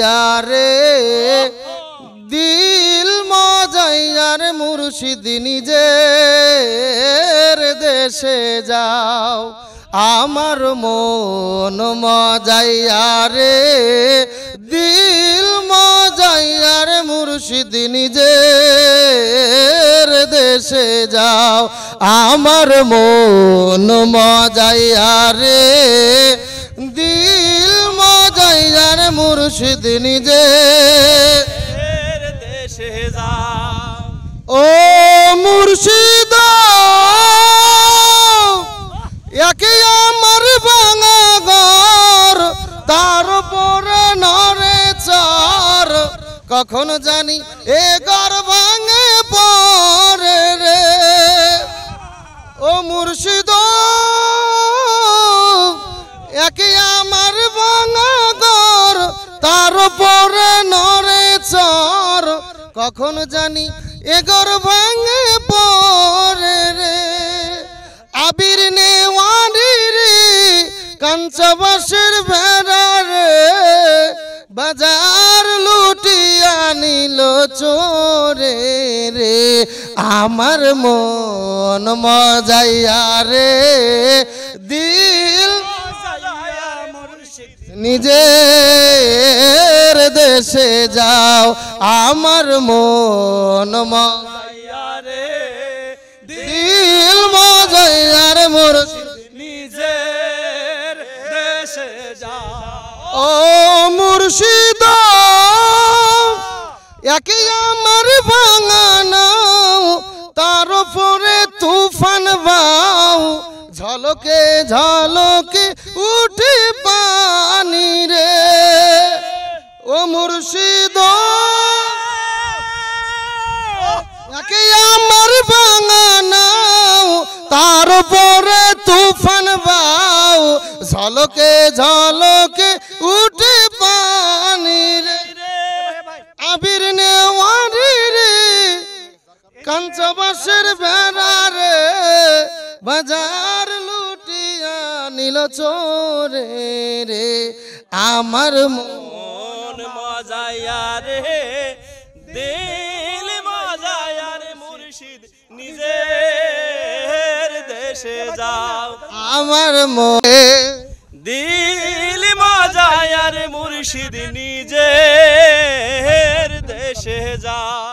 মজাইয়া রে দিল মজাইয়া রে মুর্শিদ নিজের দেশে যাও আমার মন মজাইয়া রে দিল মজাইয়া রে মুর্শিদ নিজের দেশে যাও আমার মন মজাইয়া রে দিল মজাইয়া রে মুর্শিদ নিজের দেশে যাও ও মুর্শিদ একে আমার ভাঙা ঘর তার উপরে নরে চার কখন জানি এ ঘর ভাঙে পরে রে ও মুর্শিদ একে আমার ভাঙা ঘর তার উপরে নরে চার কখন জানি এ ঘর ভাঙে পরে রে আবির নেওয়ারি রে কাঞ্চবাসের ভেড়া রে বাজার লুটিয়া নিল চোরে রে আমার মন মজাইয়া রে দিল নিজের দেশে যাও আমার মন মজাইয়া রে দিল মজাইয়া রে মুর্শিদ নিজের দেশে যাও ও মুর্শিদ একে আমার ভাঙা নাও তার উপরে তুফান বাও ঝলকে ঝলকে উঠে পানি রে ও মুর্শিদ একে আমার ভাঙা নাও তার উপরে তুফান বাও ঝলকে ঝলকে উঠে পানি রে আবির নেওয়ারি রে কাঞ্চবাসের ভেড়া রে বাজার লুটিয়া নিল চোরে রে আমার মন মজাইয়া রে দিল মজাইয়া রে মুর্শিদ নিজের দেশে যাও আমার মনে দিল মজাইয়া রে মুর্শিদ নিজের দেশে যাও